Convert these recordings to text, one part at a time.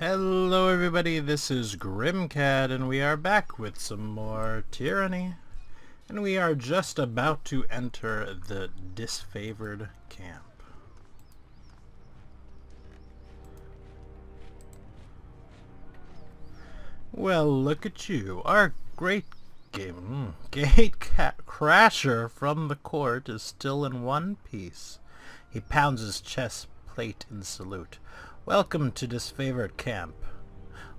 Hello everybody, this is Grimcat and we are back with some more Tyranny. And we are just about to enter the disfavored camp. Well, look at you. Our great gate crasher from the court is still in one piece. He pounds his chest plate in salute. Welcome to disfavored camp.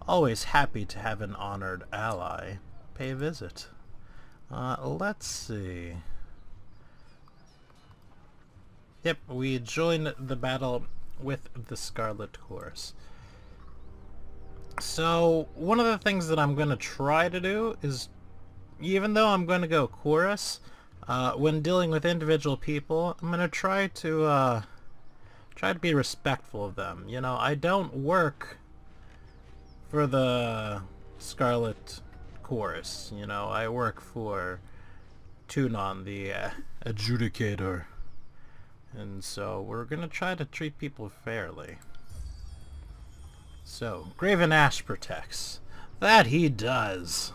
Always happy to have an honored ally pay a visit. Let's see. Yep, we joined the battle with the Scarlet Horse. So, one of the things that I'm going to try to do is, even though I'm going to go chorus, when dealing with individual people, I'm going to try to be respectful of them. You know, I don't work for the Scarlet Chorus. You know, I work for Tunon, the adjudicator. And so we're going to try to treat people fairly. So, Graven Ash protects. That he does.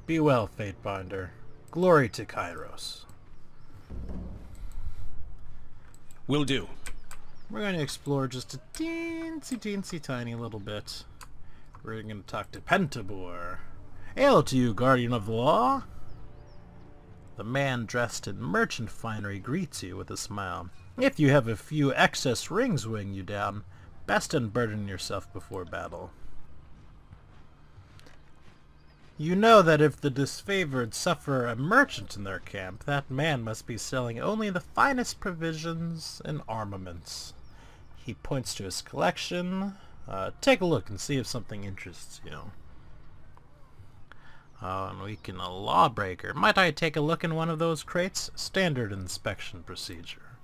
Be well, Fatebinder. Glory to Kairos. Will do. We're going to explore just a teensy tiny little bit. We're going to talk to Pentabor. Hail to you, guardian of the law. The man dressed in merchant finery greets you with a smile. If you have a few excess rings weighing you down, best unburden yourself before battle. You know that if the disfavored suffer a merchant in their camp, that man must be selling only the finest provisions and armaments. He points to his collection. Take a look and see if something interests you. And we can a lawbreaker. Might I take a look in one of those crates? Standard inspection procedure.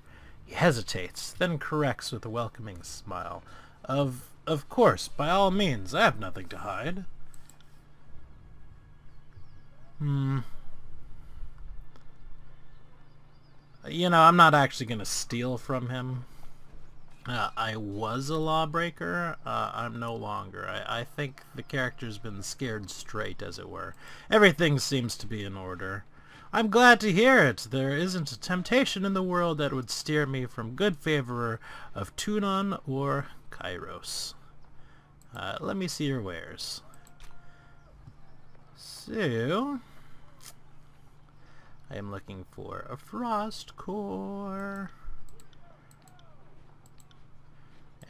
He hesitates, then corrects with a welcoming smile. Of course, by all means, I have nothing to hide. You know, I'm not actually going to steal from him. I was a lawbreaker. I'm no longer. I think the character's been scared straight, as it were. Everything seems to be in order. I'm glad to hear it. There isn't a temptation in the world that would steer me from good favour of Tunon or Kairos. Let me see your wares. So, I am looking for a frost core.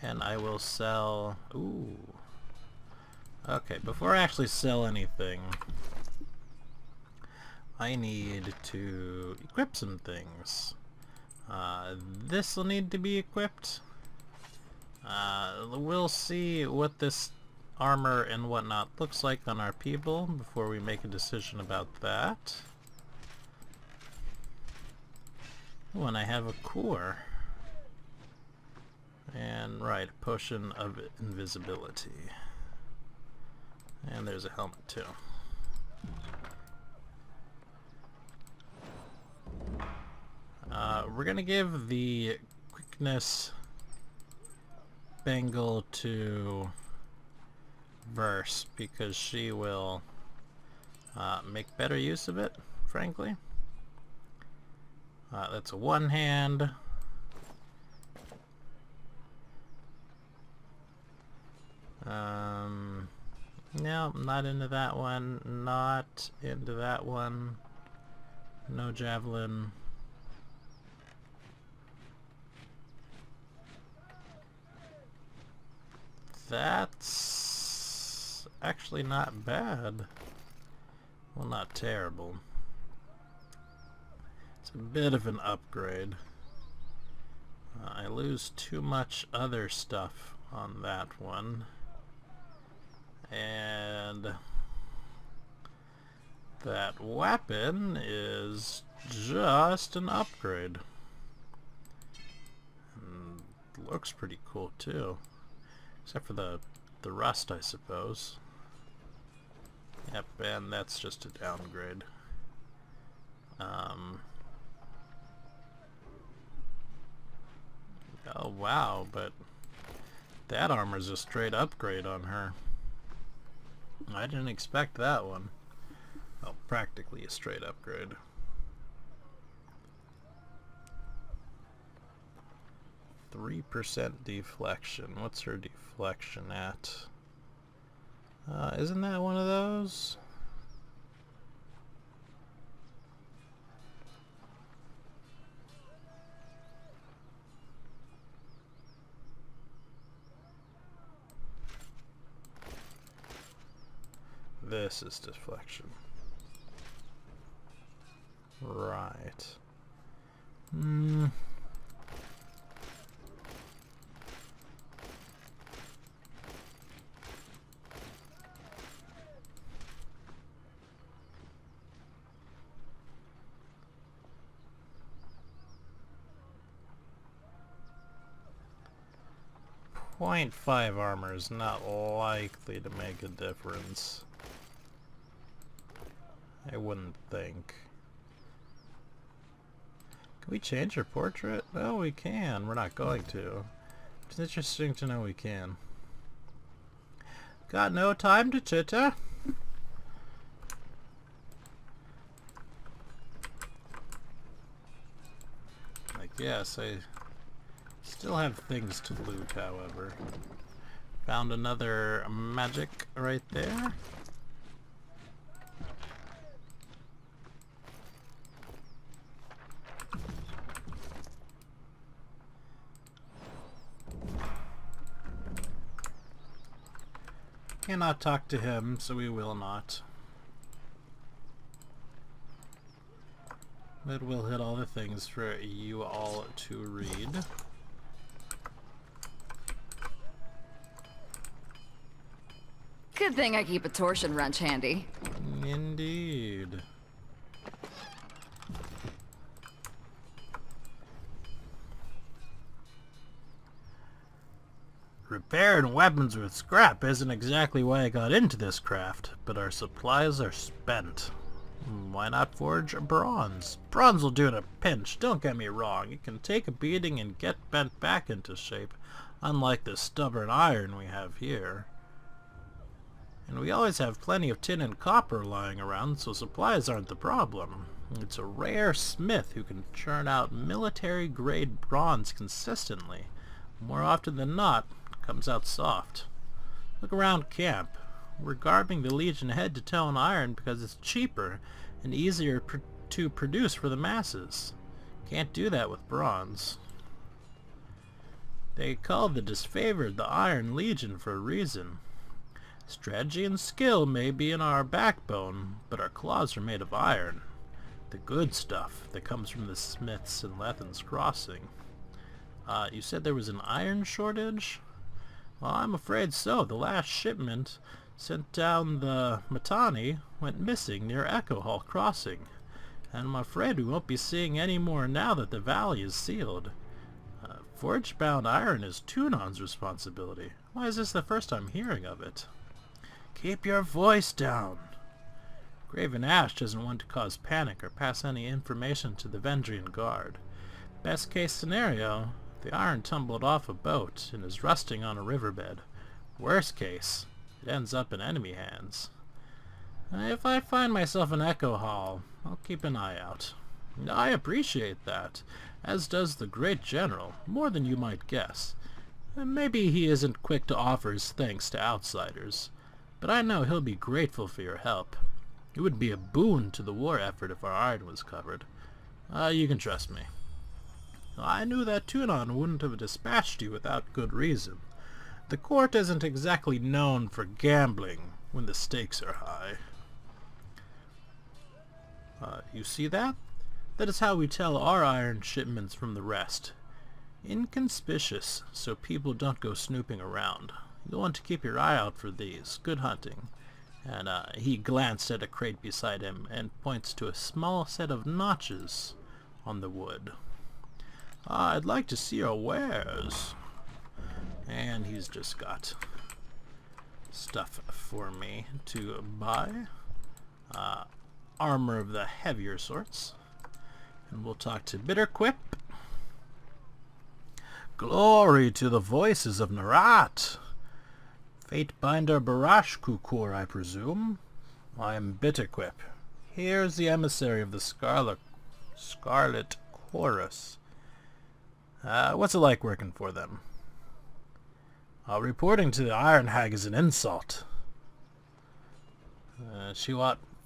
And I will sell... Ooh. Okay, before I actually sell anything, I need to equip some things. This will need to be equipped. We'll see what this armor and whatnot looks like on our people before we make a decision about that. Oh, and I have a core. And right, potion of invisibility. And there's a helmet too. We're gonna give the quickness bangle to Verse because she will make better use of it, frankly. That's a one hand. No, not into that one. Not into that one. No javelin. That's actually not bad. Well, not terrible. It's a bit of an upgrade. I lose too much other stuff on that one. And that weapon is just an upgrade. And looks pretty cool too. Except for the rust, I suppose. Yep, and that's just a downgrade. Oh wow, but That armor's a straight upgrade on her. I didn't expect that one. Well, practically a straight upgrade. 3% deflection. What's her deflection at? Isn't that one of those? This is deflection. Right. 0.5 armor is not likely to make a difference. I wouldn't think. Can we change her portrait? Oh, we can. We're not going to. It's interesting to know we can. Got no time to chitter. I guess I still have things to loot, however. Found another magic right there. Cannot talk to him, so we will not. But we'll hit all the things for you all to read. Good thing I keep a torsion wrench handy. Indeed. Repairing weapons with scrap isn't exactly why I got into this craft, but our supplies are spent. Why not forge bronze? Bronze will do in a pinch, don't get me wrong. It can take a beating and get bent back into shape, unlike the stubborn iron we have here. And we always have plenty of tin and copper lying around, so supplies aren't the problem. It's a rare smith who can churn out military-grade bronze consistently. More often than not, it comes out soft. Look around camp. We're garbing the Legion head-to-toe in iron because it's cheaper and easier to produce for the masses. Can't do that with bronze. They call the disfavored the Iron Legion for a reason. Strategy and skill may be in our backbone, but our claws are made of iron. The good stuff that comes from the smiths in Lethan's Crossing. You said there was an iron shortage? Well, I'm afraid so. The last shipment sent down the Matani went missing near Echo Hall Crossing, and I'm afraid we won't be seeing any more now that the valley is sealed. Forge-bound iron is Tunon's responsibility. Why is this the first I'm hearing of it? Keep your voice down. Graven Ash doesn't want to cause panic or pass any information to the Vendrian Guard. Best case scenario, the iron tumbled off a boat and is rusting on a riverbed. Worst case, it ends up in enemy hands. If I find myself in Echo Hall, I'll keep an eye out. I appreciate that, as does the great general, more than you might guess. Maybe he isn't quick to offer his thanks to outsiders, but I know he'll be grateful for your help. It would be a boon to the war effort if our iron was covered. You can trust me. I knew that Tunon wouldn't have dispatched you without good reason. The court isn't exactly known for gambling when the stakes are high. You see that? That is how we tell our iron shipments from the rest. Inconspicuous, so people don't go snooping around. You'll want to keep your eye out for these. Good hunting. And he glanced at a crate beside him and points to a small set of notches on the wood. I'd like to see your wares. And he's just got stuff for me to buy. Armor of the heavier sorts. And we'll talk to Bitterquip. Glory to the voices of Narat! Fatebinder Barashkukur, I presume. I am Bitterquip. Here's the emissary of the Scarlet Chorus. What's it like working for them? Reporting to the Iron Hag is an insult. She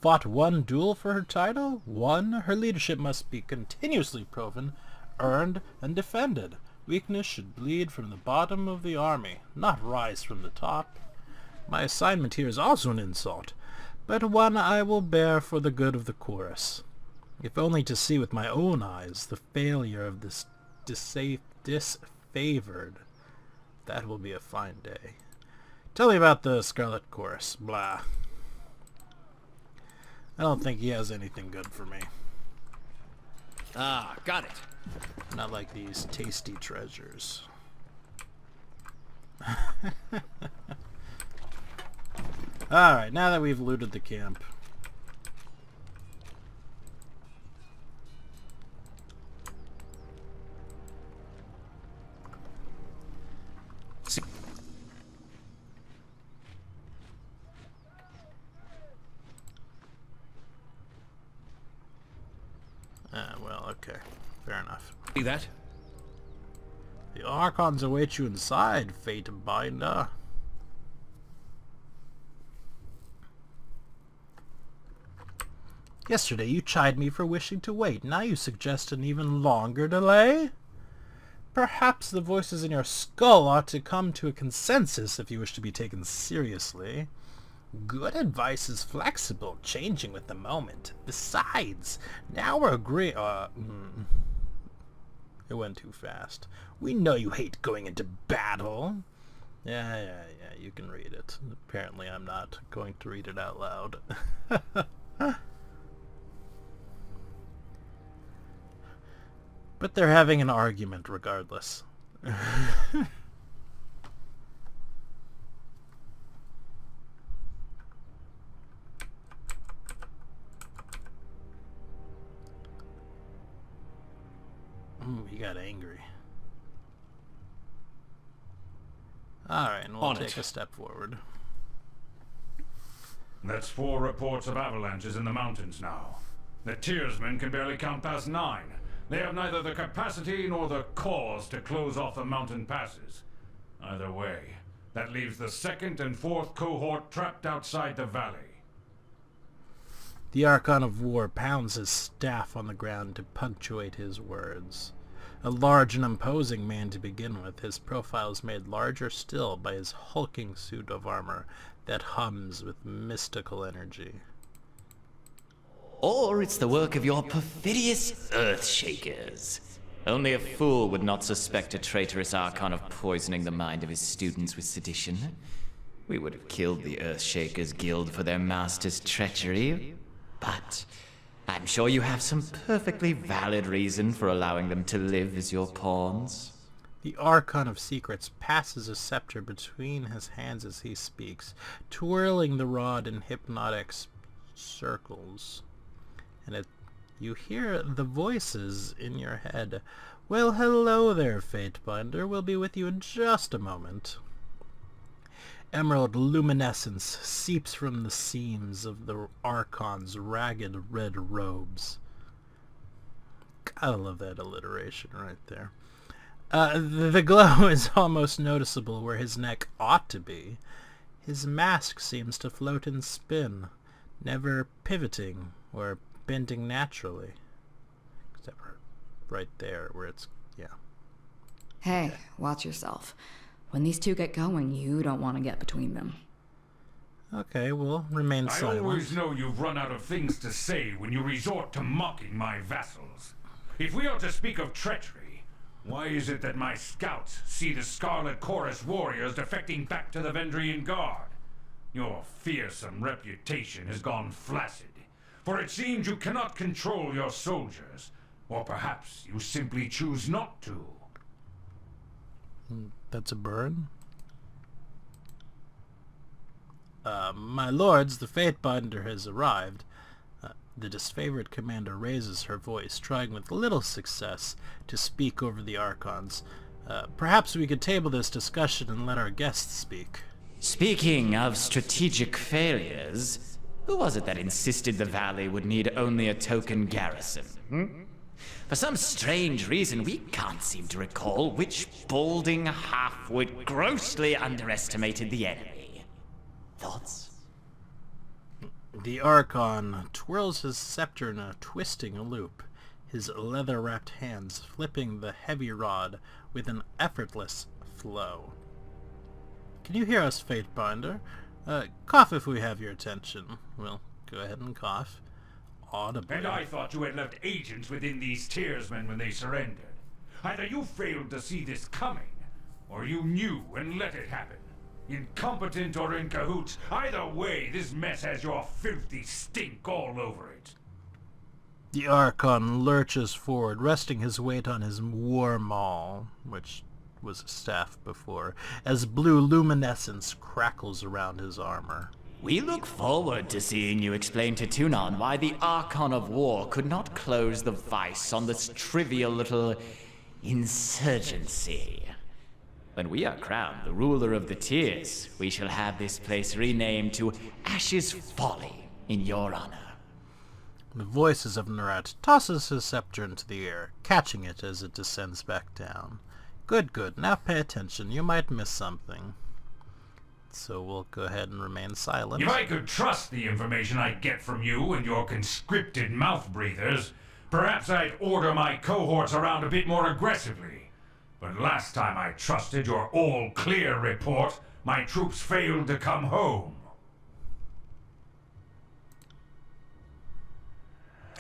fought one duel for her title? One? Her leadership must be continuously proven, earned, and defended. Weakness should bleed from the bottom of the army, not rise from the top. My assignment here is also an insult, but one I will bear for the good of the chorus. If only to see with my own eyes the failure of this disfavored. That will be a fine day. Tell me about the Scarlet Chorus. Blah. I don't think he has anything good for me. Ah, got it. Not like these tasty treasures. Alright, now that we've looted the camp. Well, okay. Fair enough. See that? The Archons await you inside, Fatebinder. Yesterday you chid me for wishing to wait. Now you suggest an even longer delay? Perhaps the voices in your skull ought to come to a consensus if you wish to be taken seriously. Good advice is flexible, changing with the moment. Besides, now we're agreeing... It went too fast. We know you hate going into battle. Yeah, you can read it. Apparently I'm not going to read it out loud. But they're having an argument regardless. Ooh, he got angry. Alright, and we'll take a step forward. That's 4 reports of avalanches in the mountains now. The Tearsmen can barely count past 9. They have neither the capacity nor the cause to close off the mountain passes. Either way, that leaves the 2nd and 4th cohort trapped outside the valley. The Archon of War pounds his staff on the ground to punctuate his words. A large and imposing man to begin with, his profile is made larger still by his hulking suit of armor that hums with mystical energy. Or it's the work of your perfidious Earthshakers. Only a fool would not suspect a traitorous Archon of poisoning the mind of his students with sedition. We would have killed the Earthshakers Guild for their master's treachery, but I'm sure you have some perfectly valid reason for allowing them to live as your pawns. The Archon of Secrets passes a scepter between his hands as he speaks, twirling the rod in hypnotic circles. And you hear the voices in your head. Well, hello there, Fatebinder. We'll be with you in just a moment. Emerald luminescence seeps from the seams of the Archon's ragged red robes. Gotta love that alliteration right there. The glow is almost noticeable where his neck ought to be. His mask seems to float and spin, never pivoting or bending naturally. Except for right there where it's, yeah. Hey, watch yourself. When these two get going, you don't want to get between them. Okay, we'll remain I silent. always know you've run out of things to say when you resort to mocking my vassals. If we are to speak of treachery, why is it that my scouts see the Scarlet Chorus warriors defecting back to the Vendrian Guard? Your fearsome reputation has gone flaccid, for it seems you cannot control your soldiers, or perhaps you simply choose not to. That's a burn. My lords, the Fatebinder has arrived. The disfavored commander raises her voice, trying with little success to speak over the Archons. Perhaps we could table this discussion and let our guests speak. Speaking of strategic failures, who was it that insisted the valley would need only a token garrison? For some strange reason, we can't seem to recall which balding halfwit grossly underestimated the enemy. Thoughts? The Archon twirls his scepter in a twisting loop, his leather-wrapped hands flipping the heavy rod with an effortless flow. Can you hear us, Fatebinder? Cough if we have your attention. Well, go ahead and cough. Audibly. And I thought you had left agents within these Tearsmen when they surrendered. Either you failed to see this coming, or you knew and let it happen. Incompetent or in cahoots, either way, this mess has your filthy stink all over it. The Archon lurches forward, resting his weight on his war maul, which was a staff before, as blue luminescence crackles around his armor. We look forward to seeing you explain to Tunon why the Archon of War could not close the vice on this trivial little insurgency. When we are crowned the ruler of the Tears, we shall have this place renamed to Ash's Folly in your honor. The voices of Narat tosses his scepter into the air, catching it as it descends back down. Good, good. Now pay attention. You might miss something. So we'll go ahead and remain silent. If I could trust the information I get from you and your conscripted mouth breathers, perhaps I'd order my cohorts around a bit more aggressively. But last time I trusted your all-clear report, my troops failed to come home.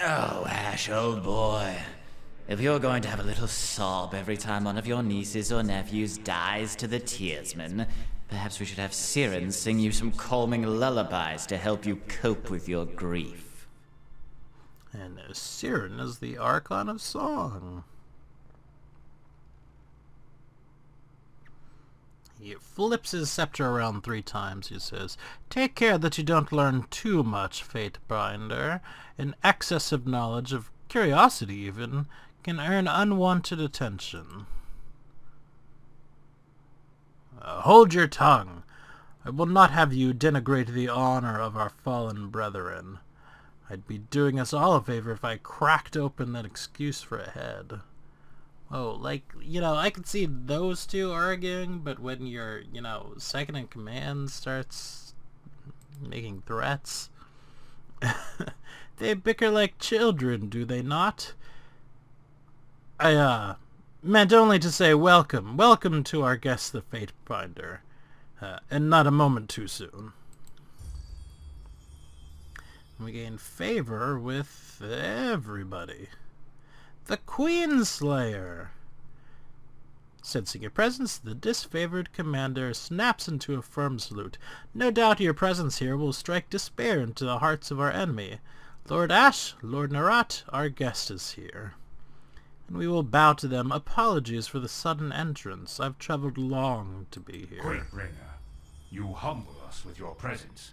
Oh, Ash, old boy. If you're going to have a little sob every time one of your nieces or nephews dies to the Tearsmen, perhaps we should have Siren sing you some calming lullabies to help you cope with your grief. And Siren is the Archon of Song. He flips his scepter around 3 times, he says. Take care that you don't learn too much, Fatebinder. An excess of knowledge, of curiosity even, can earn unwanted attention. Hold your tongue. I will not have you denigrate the honor of our fallen brethren. I'd be doing us all a favor if I cracked open that excuse for a head. Oh, like, I could see those two arguing, but when your, second in command starts making threats, they bicker like children, do they not? I, meant only to say welcome. Welcome to our guest, the Fatebinder. And not a moment too soon. We gain favor with everybody. The Queenslayer. Sensing your presence, the disfavored commander snaps into a firm salute. No doubt your presence here will strike despair into the hearts of our enemy. Lord Ash, Lord Narat, our guest is here. And we will bow to them. Apologies for the sudden entrance. I've traveled long to be here. Greatbringer, you humble us with your presence.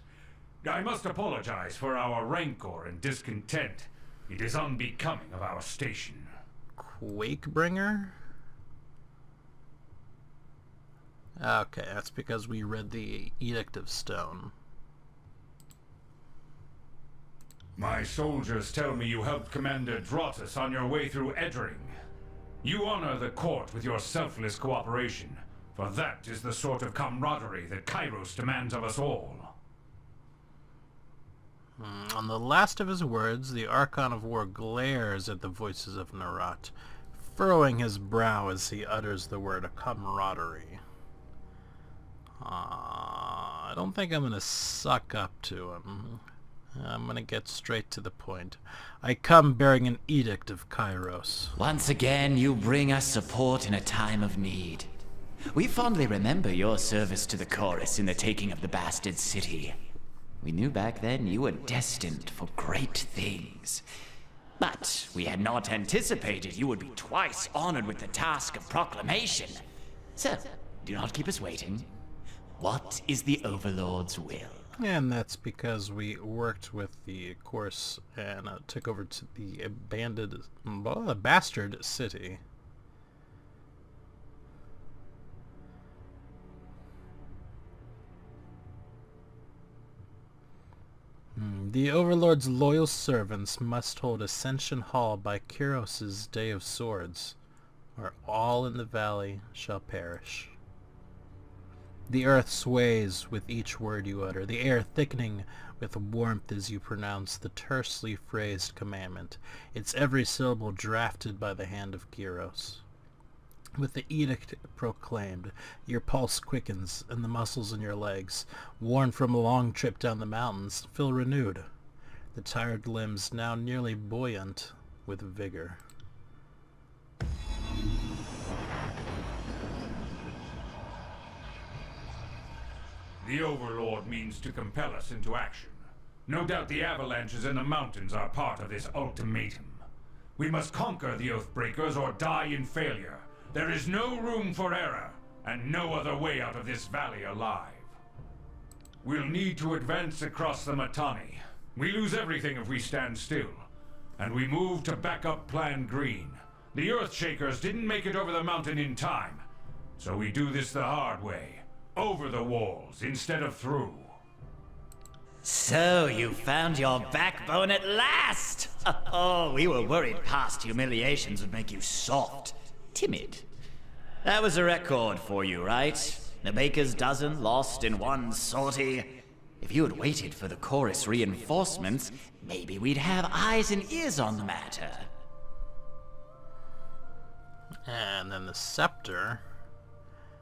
I must apologize for our rancor and discontent. It is unbecoming of our station. Quakebringer? Okay, that's because we read the Edict of Stone. My soldiers tell me you helped Commander Drotus on your way through Edring. You honor the court with your selfless cooperation, for that is the sort of camaraderie that Kairos demands of us all. On the last of his words, the Archon of War glares at the voices of Narat, furrowing his brow as he utters the word camaraderie. I don't think I'm going to suck up to him. I'm going to get straight to the point. I come bearing an edict of Kairos. Once again, you bring us support in a time of need. We fondly remember your service to the chorus in the taking of the bastard city. We knew back then you were destined for great things. But we had not anticipated you would be twice honored with the task of proclamation. So, do not keep us waiting. What is the Overlord's will? And that's because we worked with the course and took over to the abandoned bastard city. The Overlord's loyal servants must hold Ascension Hall by Kyros's Day of Swords, or all in the valley shall perish. The earth sways with each word you utter, the air thickening with warmth as you pronounce the tersely phrased commandment, its every syllable drafted by the hand of Kyros. With the edict proclaimed, your pulse quickens, and the muscles in your legs, worn from a long trip down the mountains, feel renewed, the tired limbs now nearly buoyant with vigor. The Overlord means to compel us into action. No doubt the avalanches in the mountains are part of this ultimatum. We must conquer the Oathbreakers or die in failure. There is no room for error, and no other way out of this valley alive. We'll need to advance across the Mittani. We lose everything if we stand still. And we move to back up Plan Green. The Earthshakers didn't make it over the mountain in time. So we do this the hard way. Over the walls instead of through. So you found your backbone at last! Oh, we were worried past humiliations would make you soft. Timid. That was a record for you, right? The baker's dozen lost in one sortie. If you had waited for the chorus reinforcements, maybe we'd have eyes and ears on the matter. And then the scepter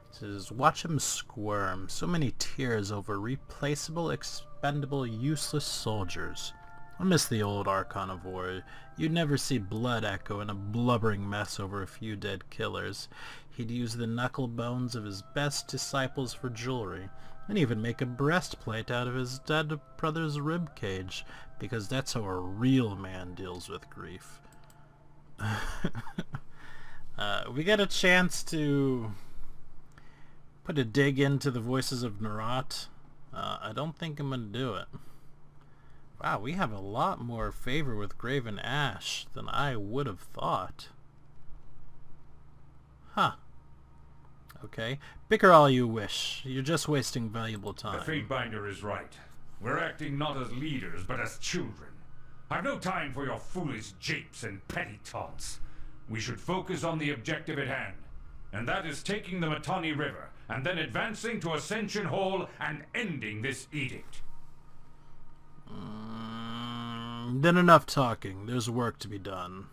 says, watch him squirm. So many tears over replaceable, expendable, useless soldiers. I miss the old Archon of War. You'd never see blood echo in a blubbering mess over a few dead killers. He'd use the knuckle bones of his best disciples for jewelry, and even make a breastplate out of his dead brother's rib cage, because that's how a real man deals with grief. We get a chance to put a dig into the voices of Narat. I don't think I'm going to do it. Wow, we have a lot more favor with Graven Ash than I would have thought. Huh. Okay. Bicker all you wish. You're just wasting valuable time. The Fatebinder is right. We're acting not as leaders, but as children. I've no time for your foolish japes and petty taunts. We should focus on the objective at hand, and that is taking the Mittani River, and then advancing to Ascension Hall and ending this edict. Then enough talking. There's work to be done.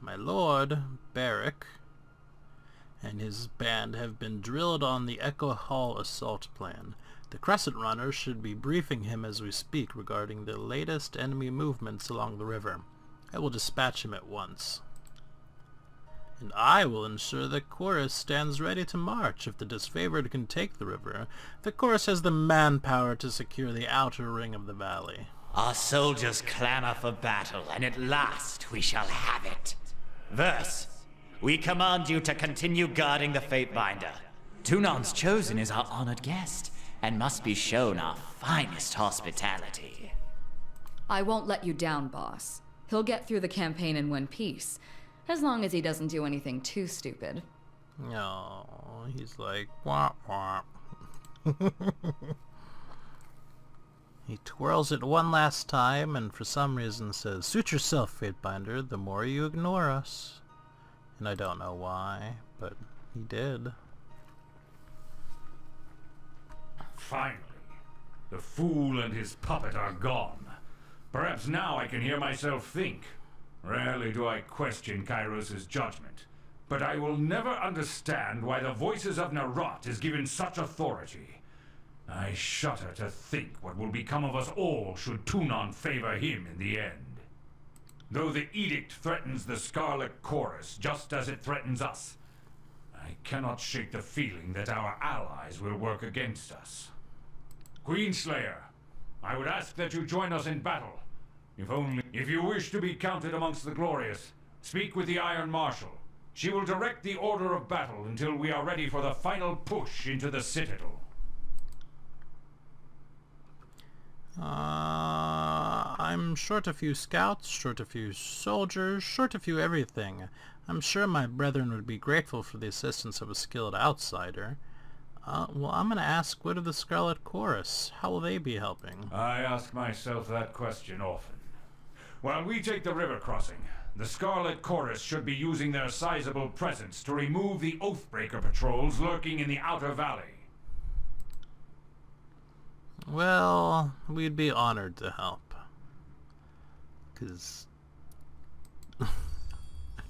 My lord, Barrick, and his band have been drilled on the Echo Hall assault plan. The Crescent Runners should be briefing him as we speak regarding the latest enemy movements along the river. I will dispatch him at once. And I will ensure that Chorus stands ready to march if the disfavored can take the river. The Chorus has the manpower to secure the outer ring of the valley. Our soldiers clamor for battle, and at last we shall have it. Verse, we command you to continue guarding the Fatebinder. Tunon's Chosen is our honored guest, and must be shown our finest hospitality. I won't let you down, boss. He'll get through the campaign in one piece, as long as he doesn't do anything too stupid. No, he's like, womp womp. He twirls it one last time and for some reason says, suit yourself, Fatebinder, the more you ignore us. And I don't know why, but he did. Finally, the fool and his puppet are gone. Perhaps now I can hear myself think. Rarely do I question Kairos' judgment, but I will never understand why the voices of Narat is given such authority. I shudder to think what will become of us all should Tunon favor him in the end. Though the edict threatens the Scarlet Chorus just as it threatens us, I cannot shake the feeling that our allies will work against us. Queenslayer, I would ask that you join us in battle. If you wish to be counted amongst the glorious, speak with the Iron Marshal. She will direct the order of battle until we are ready for the final push into the Citadel. I'm short a few scouts, short a few soldiers, short a few everything. I'm sure my brethren would be grateful for the assistance of a skilled outsider. Well, I'm gonna ask, what of the Scarlet Chorus? How will they be helping? I ask myself that question often. While we take the river crossing, the Scarlet Chorus should be using their sizable presence to remove the Oathbreaker patrols lurking in the Outer Valley. Well, we'd be honored to help. 'Cause I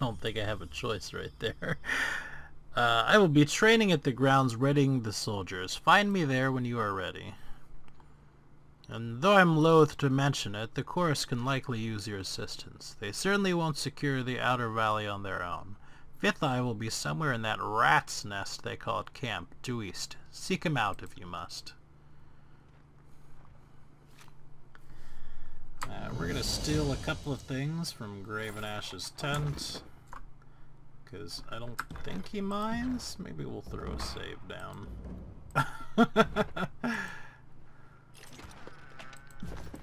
don't think I have a choice right there. I will be training at the grounds readying the soldiers. Find me there when you are ready. And though I'm loath to mention it, the chorus can likely use your assistance. They certainly won't secure the Outer Valley on their own. Fifth Eye will be somewhere in that rat's nest they call it camp, due east. Seek him out if you must. We're gonna steal a couple of things from Graven Ash's tent. Because I don't think he minds. Maybe we'll throw a save down.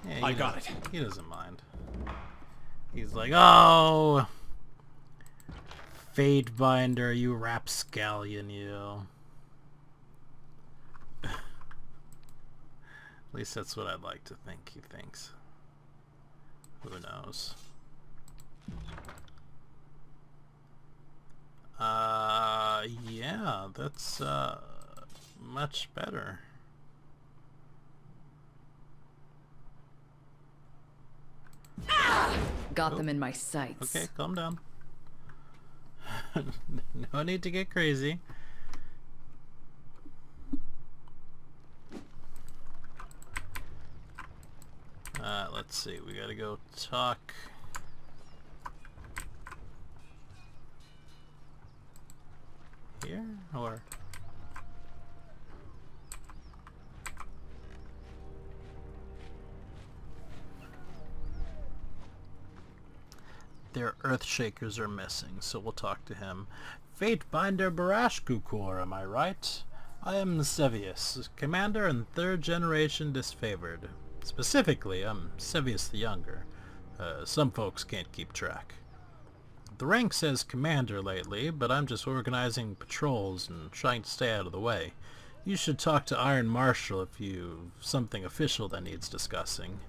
Yeah, I got it. He doesn't mind. He's like, oh, Fatebinder, you rapscallion, you. At least that's what I'd like to think he thinks. Who knows? Yeah, that's, much better. Got them in my sights. Okay, calm down. No need to get crazy. Let's see, we gotta go talk. Here, or... Their Earthshakers are missing, so we'll talk to him. Fatebinder Barashkukor, am I right? I am Sevius, commander and third generation disfavored. Specifically, I'm Sevius the Younger. Some folks can't keep track. The rank says commander lately, but I'm just organizing patrols and trying to stay out of the way. You should talk to Iron Marshal if you've something official that needs discussing.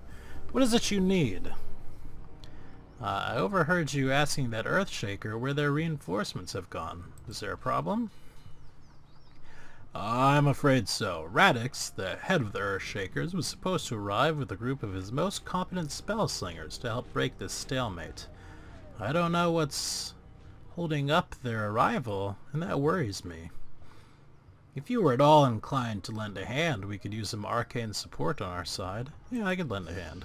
What is it you need? I overheard you asking that Earthshaker where their reinforcements have gone. Is there a problem? I'm afraid so. Radix, the head of the Earthshakers, was supposed to arrive with a group of his most competent spellslingers to help break this stalemate. I don't know what's holding up their arrival, and that worries me. If you were at all inclined to lend a hand, we could use some arcane support on our side. Yeah, I could lend a hand.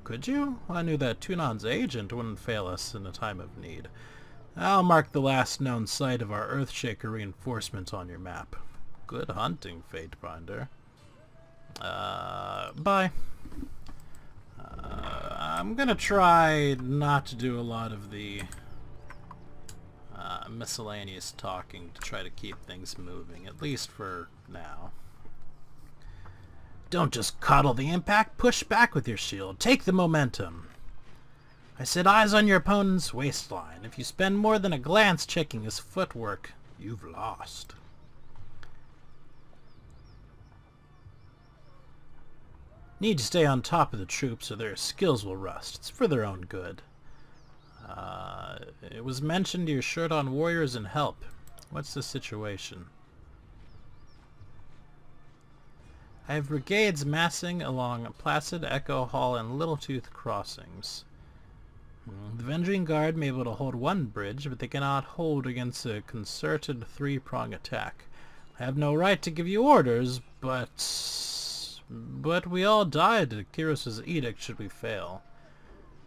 Could you? I knew that Tunon's agent wouldn't fail us in a time of need. I'll mark the last known site of our Earthshaker reinforcements on your map. Good hunting, Fatebinder. Bye. I'm gonna try not to do a lot of the miscellaneous talking to try to keep things moving, at least for now. Don't just coddle the impact, push back with your shield. Take the momentum. I said eyes on your opponent's waistline. If you spend more than a glance checking his footwork, you've lost. Need to stay on top of the troops or their skills will rust. It's for their own good. It was mentioned you're short on warriors and help. What's the situation? I have brigades massing along Placid, Echo Hall, and Littletooth crossings. The Venging Guard may be able to hold one bridge, but they cannot hold against a concerted three-prong attack. I have no right to give you orders, but we all died at Kyros's edict should we fail.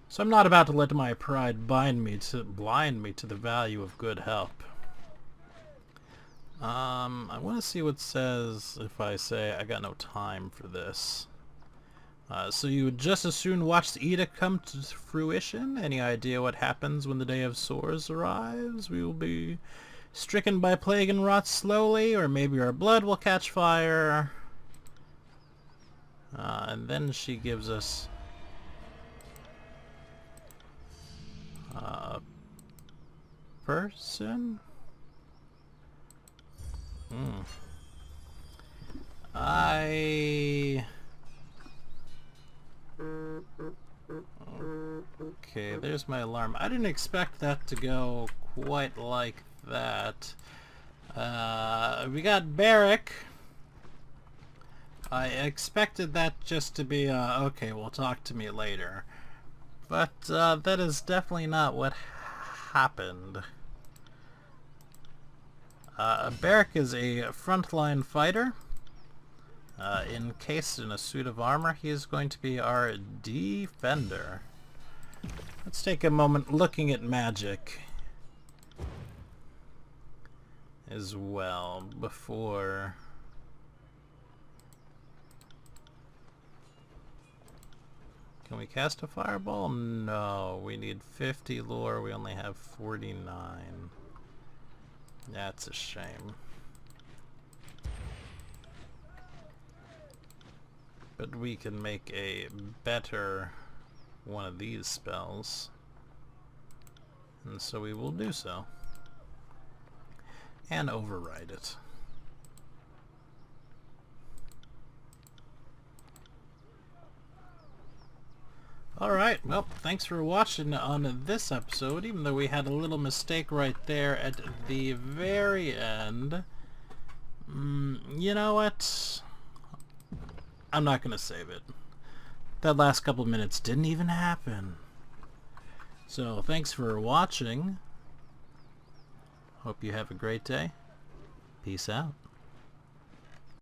So I'm not about to let my pride blind me to the value of good help. I want to see what it says if I say I got no time for this. So you would just as soon watch the edict come to fruition? Any idea what happens when the Day of Sores arrives? We will be stricken by plague and rot slowly, or maybe our blood will catch fire. And then she gives us a person? Okay, there's my alarm. I didn't expect that to go quite like that. We got Barrick. I expected that just to be, okay, well, talk to me later. But, that is definitely not what happened. Barrick is a frontline fighter. Encased in a suit of armor, he is going to be our defender. Let's take a moment looking at magic as well before... Can we cast a fireball? No, we need 50 lore, we only have 49. That's a shame. But we can make a better one of these spells. And so we will do so. And override it. Alright, well, thanks for watching on this episode, even though we had a little mistake right there at the very end. You know what? I'm not gonna save it. That last couple minutes didn't even happen. So, thanks for watching. Hope you have a great day. Peace out.